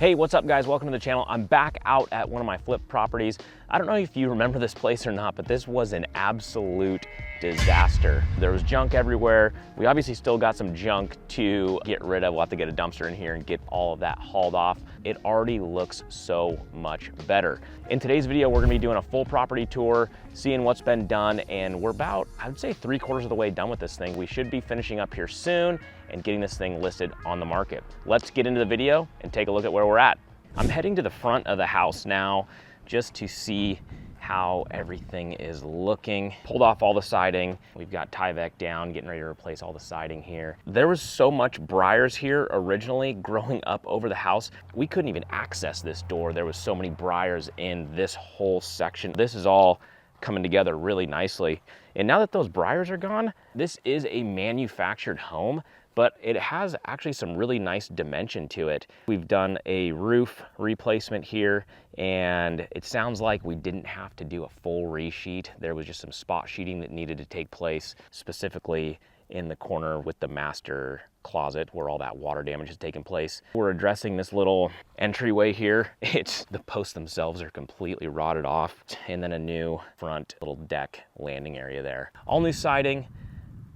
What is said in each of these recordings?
Hey, what's up guys? Welcome to the channel. I'm back out at one of my flip properties. I don't know if you remember this place or not, but this was an absolute disaster. There was junk everywhere. We obviously still got some junk to get rid of. We'll have to get a dumpster in here and get all of that hauled off. It already looks so much better. In today's video, we're gonna be doing a full property tour, seeing what's been done, and we're about, I would say 3/4 of the way done with this thing. We should be finishing up here soon and getting this thing listed on the market. Let's get into the video and take a look at where we're at. I'm heading to the front of the house now just to see how everything is looking. Pulled off all the siding. We've got Tyvek down, getting ready to replace all the siding here. There was so much briars here originally growing up over the house. We couldn't even access this door. There was so many briars in this whole section. This is all coming together really nicely. And now that those briars are gone, this is a manufactured home, but it has actually some really nice dimension to it. We've done a roof replacement here, and it sounds like we didn't have to do a full resheet. There was just some spot sheeting that needed to take place, specifically in the corner with the master closet where all that water damage has taken place. We're addressing this little entryway here. The posts themselves are completely rotted off, and then a new front little deck landing area there. All new siding,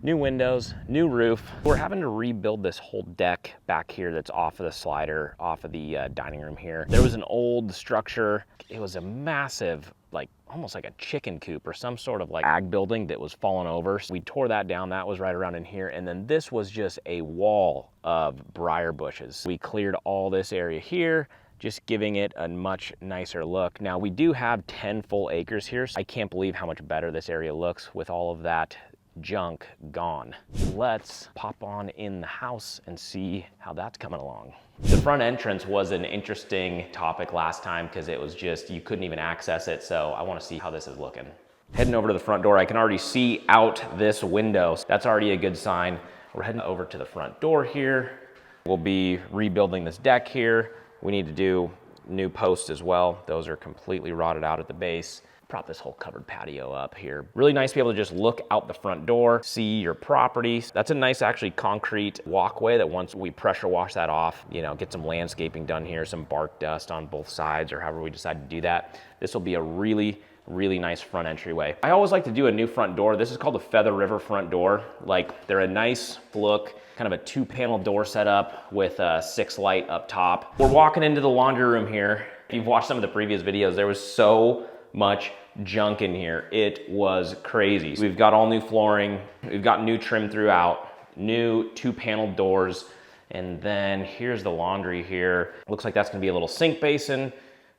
new windows, new roof. We're having to rebuild this whole deck back here that's off of the slider, off of the dining room here. There was an old structure. It was a massive, like almost like a chicken coop or some sort of like ag building that was falling over. So we tore that down. That was right around in here. And then this was just a wall of briar bushes. We cleared all this area here, just giving it a much nicer look. Now we do have 10 full acres here. So I can't believe how much better this area looks with all of that junk gone. Let's pop on in the house and see how that's coming along. The front entrance was an interesting topic last time because it was just, you couldn't even access it. So I want to see how this is looking. Heading over to the front door, I can already see out this window. That's already a good sign. We're heading over to the front door here. We'll be rebuilding this deck here. We need to do new posts as well. Those are completely rotted out at the base. Prop this whole covered patio up here. Really nice to be able to just look out the front door, see your property. That's a nice actually concrete walkway that once we pressure wash that off, you know, get some landscaping done here, some bark dust on both sides or however we decide to do that. This will be a really nice front entryway. I always like to do a new front door. This is called the Feather River front door. Like they're a nice look, kind of a 2-panel door setup with a 6 light up top. We're walking into the laundry room here. If you've watched some of the previous videos, there was so much junk in here. It was crazy. We've got all new flooring. We've got new trim throughout, new 2-panel doors. And then here's the laundry here. Looks like that's gonna be a little sink basin.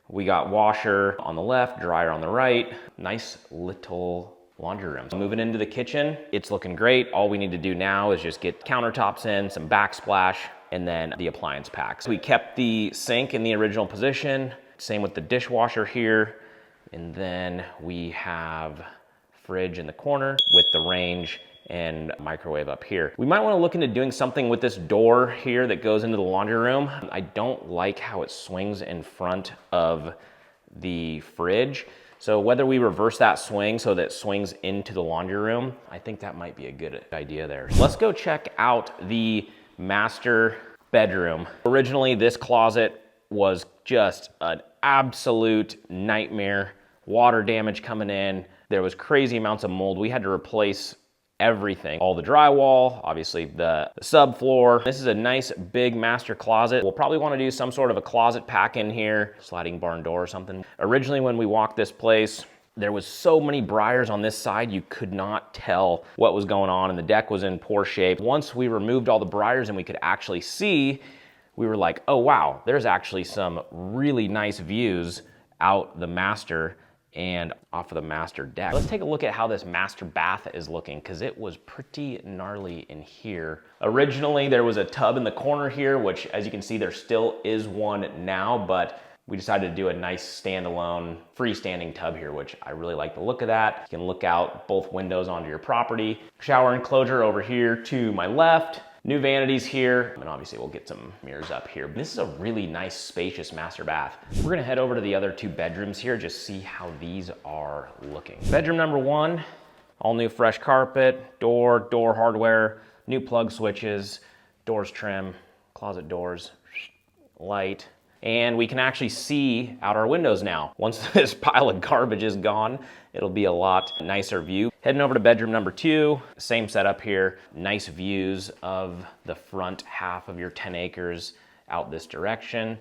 We got washer on the left, dryer on the right. Nice little laundry room. Moving into the kitchen, it's looking great. All we need to do now is just get countertops in, some backsplash, and then the appliance packs. We kept the sink in the original position. Same with the dishwasher here. And then we have fridge in the corner with the range and microwave up here. We might want to look into doing something with this door here that goes into the laundry room. I don't like how it swings in front of the fridge. So whether we reverse that swing so that it swings into the laundry room, I think that might be a good idea there. Let's go check out the master bedroom. Originally, this closet was just an absolute nightmare. Water damage coming in. There was crazy amounts of mold. We had to replace everything. All the drywall, obviously the subfloor. This is a nice big master closet. We'll probably want to do some sort of a closet pack in here, sliding barn door or something. Originally when we walked this place, there was so many briars on this side, you could not tell what was going on, and the deck was in poor shape. Once we removed all the briars and we could actually see, we were like, oh wow, there's actually some really nice views out the master and off of the master deck. Let's take a look at how this master bath is looking because it was pretty gnarly in here. Originally, there was a tub in the corner here, which as you can see, there still is one now, but we decided to do a nice standalone freestanding tub here, which I really like the look of that. You can look out both windows onto your property. Shower enclosure over here to my left. New vanities here, and obviously we'll get some mirrors up here. This is a really nice, spacious master bath. We're gonna head over to the other 2 bedrooms here, just see how these are looking. Bedroom number 1, all new fresh carpet, door hardware, new plug switches, doors trim, closet doors, light, And we can actually see out our windows now. Once this pile of garbage is gone, it'll be a lot nicer view. Heading over to bedroom number 2, same setup here. Nice views of the front half of your 10 acres out this direction.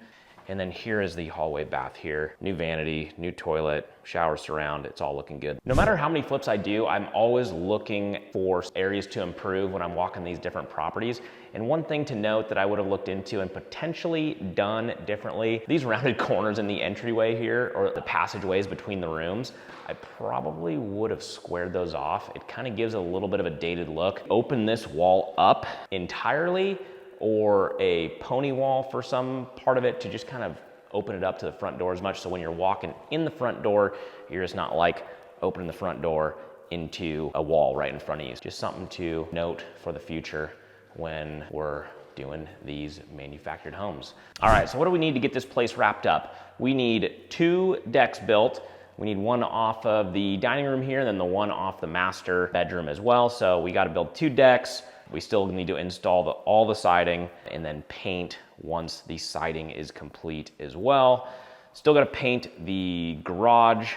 And then here is the hallway bath here. New vanity, new toilet, shower surround, it's all looking good. No matter how many flips I do, I'm always looking for areas to improve when I'm walking these different properties. And one thing to note that I would have looked into and potentially done differently, these rounded corners in the entryway here, or the passageways between the rooms, I probably would have squared those off. It kind of gives a little bit of a dated look. Open this wall up entirely, or a pony wall for some part of it to just kind of open it up to the front door as much so when you're walking in the front door, you're just not like opening the front door into a wall right in front of you. Just something to note for the future when we're doing these manufactured homes. All right, so what do we need to get this place wrapped up? We need 2 decks built. We need one off of the dining room here, and then the one off the master bedroom as well. So we got to build 2 decks. We still need to install all the siding and then paint once the siding is complete as well. Still got to paint the garage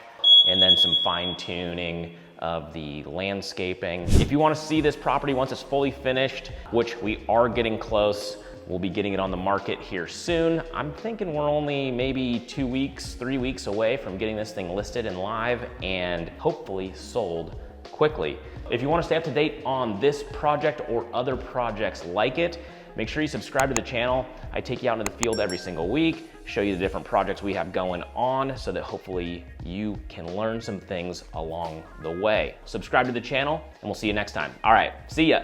and then some fine tuning of the landscaping. If you want to see this property once it's fully finished, which we are getting close, we'll be getting it on the market here soon. I'm thinking we're only maybe 2 weeks, 3 weeks away from getting this thing listed and live and hopefully sold quickly. If you want to stay up to date on this project or other projects like it, make sure you subscribe to the channel. I take you out into the field every single week, show you the different projects we have going on so that hopefully you can learn some things along the way. Subscribe to the channel and we'll see you next time. All right, see ya.